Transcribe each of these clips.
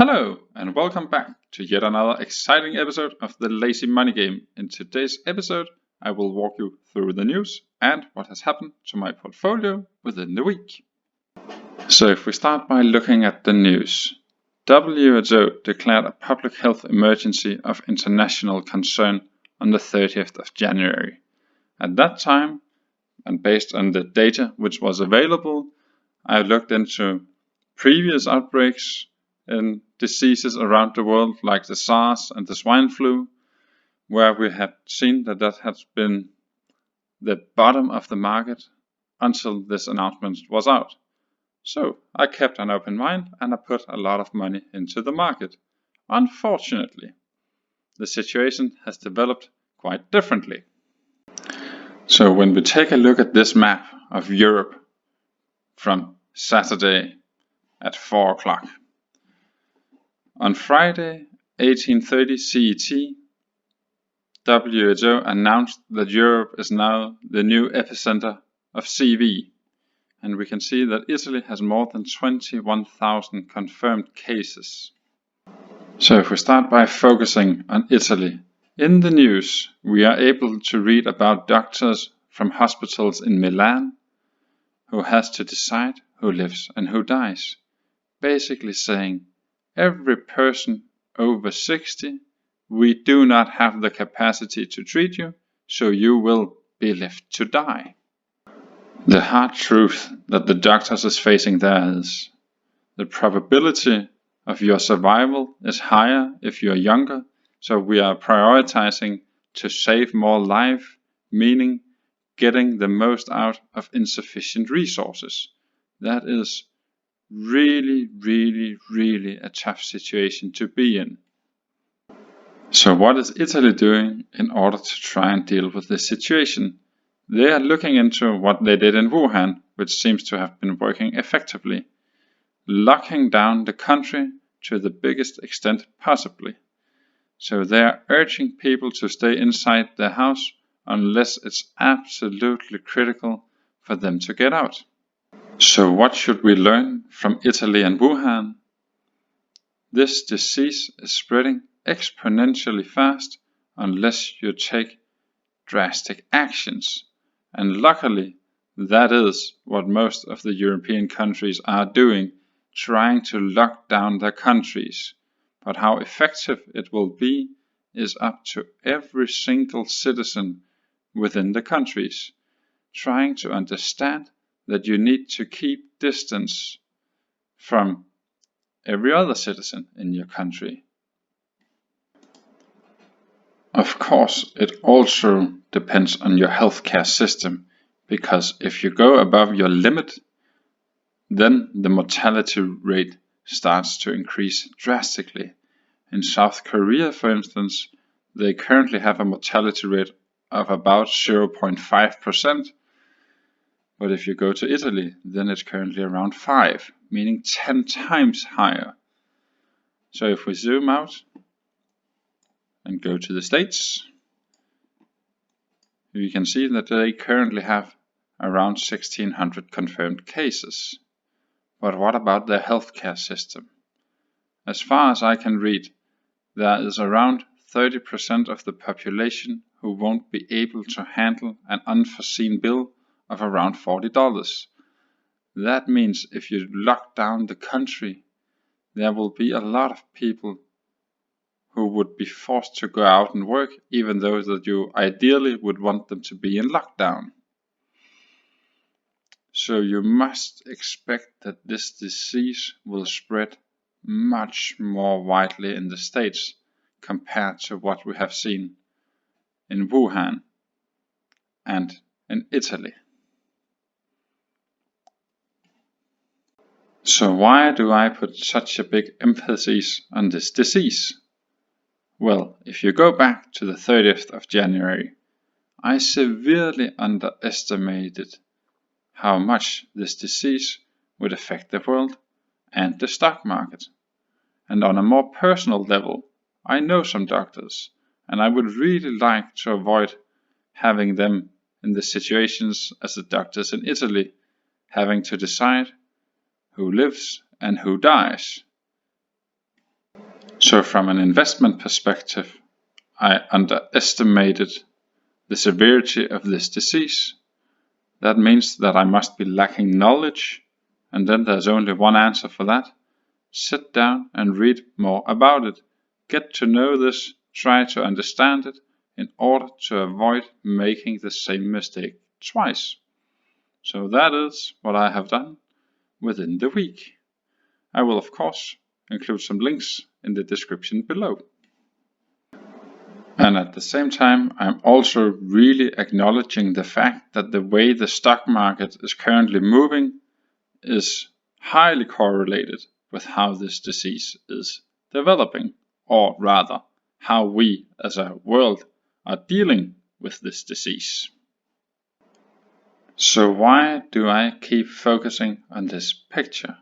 Hello and welcome back to yet another exciting episode of the Lazy Money Game. In today's episode, I will walk you through the news and what has happened to my portfolio within the week. So if we start by looking at the news, WHO declared a public health emergency of international concern on the 30th of January. At that time, and based on the data which was available, I looked into previous outbreaks in diseases around the world like the SARS and the swine flu, where we had seen that has been the bottom of the market until this announcement was out. So I kept an open mind and I put a lot of money into the market. Unfortunately, the situation has developed quite differently. So when we take a look at this map of Europe from Saturday at 4 o'clock, on Friday, 1830 CET, WHO announced that Europe is now the new epicenter of CV, and we can see that Italy has more than 21,000 confirmed cases. So if we start by focusing on Italy, in the news we are able to read about doctors from hospitals in Milan who has to decide who lives and who dies, basically saying, every person over 60, we do not have the capacity to treat you, so you will be left to die. The hard truth that the doctors is facing there is, the probability of your survival is higher if you're younger, so we are prioritizing to save more life, meaning getting the most out of insufficient resources. That is really a tough situation to be in. So what is Italy doing in order to try and deal with this situation? They are looking into what they did in Wuhan, which seems to have been working effectively, locking down the country to the biggest extent possibly. So they are urging people to stay inside their house unless it's absolutely critical for them to get out. So what should we learn from Italy and Wuhan? This disease is spreading exponentially fast unless you take drastic actions. And luckily, that is what most of the European countries are doing, trying to lock down their countries. But how effective it will be is up to every single citizen within the countries, trying to understand that you need to keep distance from every other citizen in your country. Of course, it also depends on your healthcare system, because if you go above your limit, then the mortality rate starts to increase drastically. In South Korea, for instance, they currently have a mortality rate of about 0.5%. But if you go to Italy, then it's currently around 5, meaning 10 times higher. So if we zoom out and go to the States, we can see that they currently have around 1,600 confirmed cases. But what about their healthcare system? As far as I can read, there is around 30% of the population who won't be able to handle an unforeseen bill of around $40. That means if you lock down the country, there will be a lot of people who would be forced to go out and work, even though that you ideally would want them to be in lockdown. So you must expect that this disease will spread much more widely in the States compared to what we have seen in Wuhan and in Italy. So why do I put such a big emphasis on this disease? Well, if you go back to the 30th of January, I severely underestimated how much this disease would affect the world and the stock market. And on a more personal level, I know some doctors, and I would really like to avoid having them in the situations as the doctors in Italy, having to decide who lives and who dies. So from an investment perspective, I underestimated the severity of this disease. That means that I must be lacking knowledge, and then there's only one answer for that. Sit down and read more about it. Get to know this, try to understand it, in order to avoid making the same mistake twice. So that is what I have done within the week. I will of course include some links in the description below. And at the same time, I'm also really acknowledging the fact that the way the stock market is currently moving is highly correlated with how this disease is developing, or rather, how we as a world are dealing with this disease. So why do I keep focusing on this picture?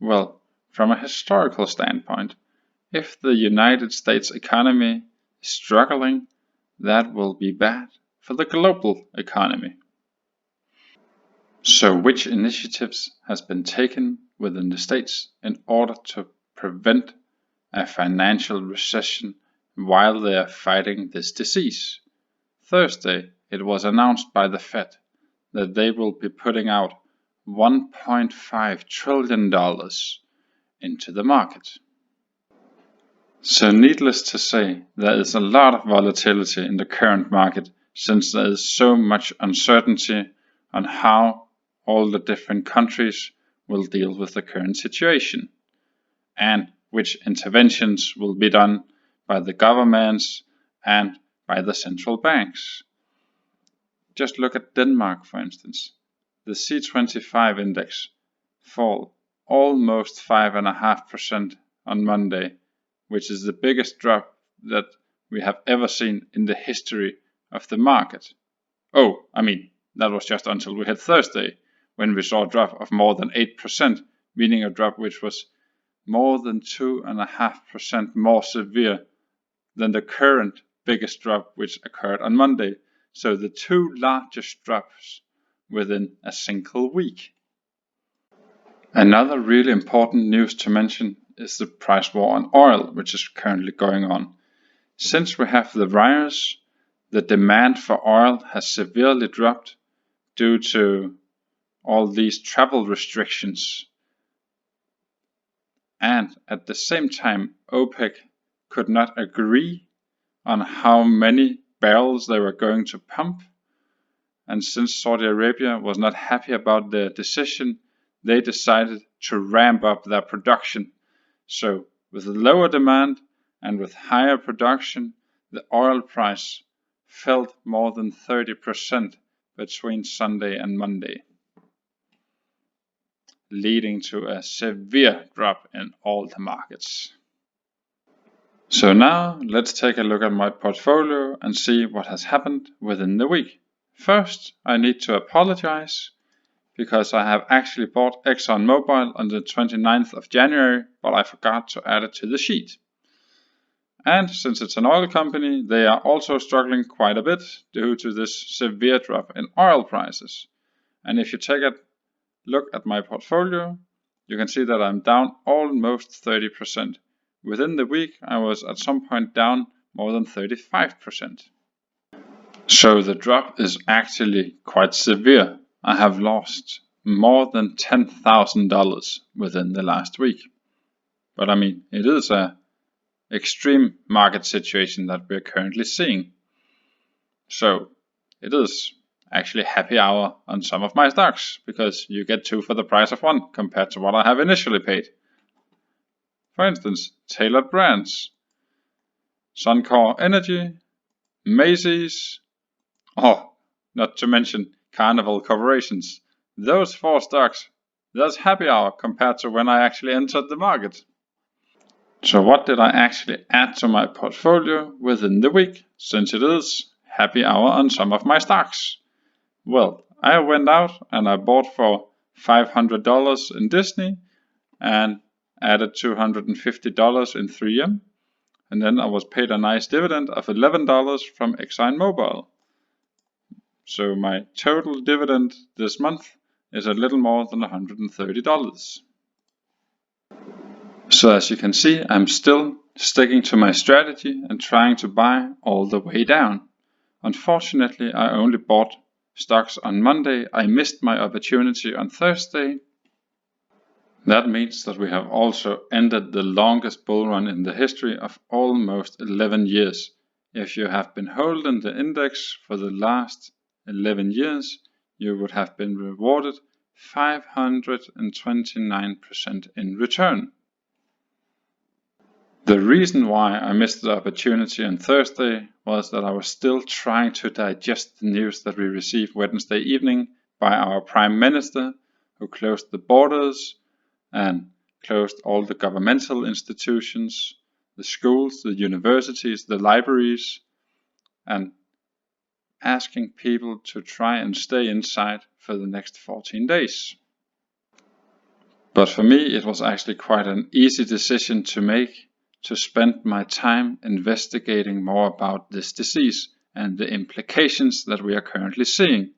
Well, from a historical standpoint, if the United States economy is struggling, that will be bad for the global economy. So which initiatives has been taken within the States in order to prevent a financial recession while they are fighting this disease? Thursday, it was announced by the Fed that they will be putting out $1.5 trillion into the market. So needless to say, there is a lot of volatility in the current market since there is so much uncertainty on how all the different countries will deal with the current situation and which interventions will be done by the governments and by the central banks. Just look at Denmark, for instance. The C25 index fall almost 5.5% on Monday, which is the biggest drop that we have ever seen in the history of the market. Oh, I mean, that was just until we hit Thursday, when we saw a drop of more than 8%, meaning a drop which was more than 2.5% more severe than the current biggest drop which occurred on Monday. So the two largest drops within a single week. Another really important news to mention is the price war on oil, which is currently going on. Since we have the virus, the demand for oil has severely dropped due to all these travel restrictions. And at the same time, OPEC could not agree on how many barrels they were going to pump. And since Saudi Arabia was not happy about their decision, they decided to ramp up their production. So with lower demand and with higher production, the oil price fell more than 30% between Sunday and Monday, leading to a severe drop in all the markets. So now let's take a look at my portfolio and see what has happened within the week. First, I need to apologize because I have actually bought ExxonMobil on the 29th of January, but I forgot to add it to the sheet. And since it's an oil company, they are also struggling quite a bit due to this severe drop in oil prices. And if you take a look at my portfolio, you can see that I'm down almost 30%. Within the week, I was at some point down more than 35%. So the drop is actually quite severe. I have lost more than $10,000 within the last week. But I mean, it is an extreme market situation that we're currently seeing. So it is actually happy hour on some of my stocks, because you get two for the price of one compared to what I have initially paid. For instance, Tailored Brands, Suncor Energy, Macy's, not to mention Carnival Corporations. Those four stocks, that's happy hour compared to when I actually entered the market. So what did I actually add to my portfolio within the week, since it is happy hour on some of my stocks? Well, I went out and I bought for $500 in Disney and added $250 in 3M. And then I was paid a nice dividend of $11 from ExxonMobil. So my total dividend this month is a little more than $130. So as you can see, I'm still sticking to my strategy and trying to buy all the way down. Unfortunately, I only bought stocks on Monday. I missed my opportunity on Thursday. That means that we have also ended the longest bull run in the history of almost 11 years. If you have been holding the index for the last 11 years, you would have been rewarded 529% in return. The reason why I missed the opportunity on Thursday was that I was still trying to digest the news that we received Wednesday evening by our Prime Minister, who closed the borders and closed all the governmental institutions, the schools, the universities, the libraries, and asking people to try and stay inside for the next 14 days. But for me, it was actually quite an easy decision to make, to spend my time investigating more about this disease and the implications that we are currently seeing.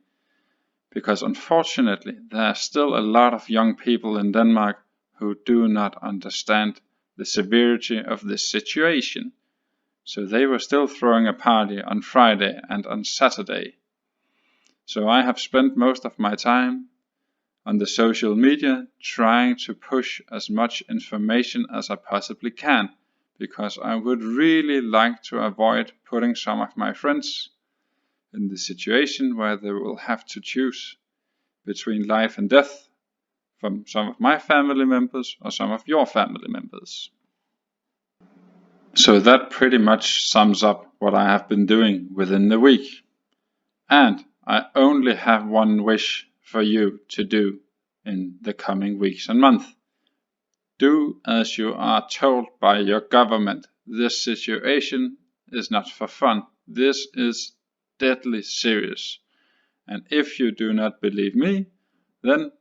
Because unfortunately, there are still a lot of young people in Denmark who do not understand the severity of this situation. So they were still throwing a party on Friday and on Saturday. So I have spent most of my time on the social media trying to push as much information as I possibly can, because I would really like to avoid putting some of my friends in the situation where they will have to choose between life and death from some of my family members or some of your family members. So that pretty much sums up what I have been doing within the week. And I only have one wish for you to do in the coming weeks and months. Do as you are told by your government. This situation is not for fun. This is deadly serious. And if you do not believe me, then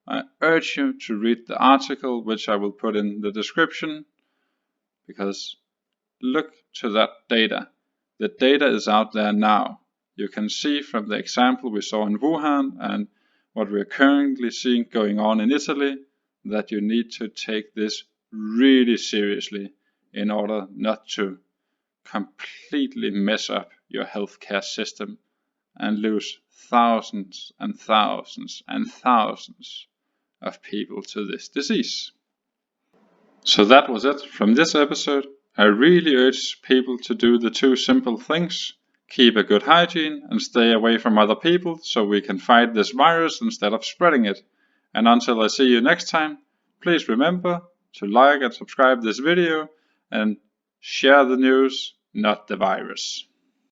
I urge you to read the article, which I will put in the description, because look to that data. The data is out there now. You can see from the example we saw in Wuhan and what we're currently seeing going on in Italy, that you need to take this really seriously in order not to completely mess up your healthcare system and lose thousands and thousands and thousands of people to this disease. So that was it from this episode. I really urge people to do the two simple things: keep a good hygiene and stay away from other people so we can fight this virus instead of spreading it. And until I see you next time, please remember to like and subscribe this video and share the news, not the virus.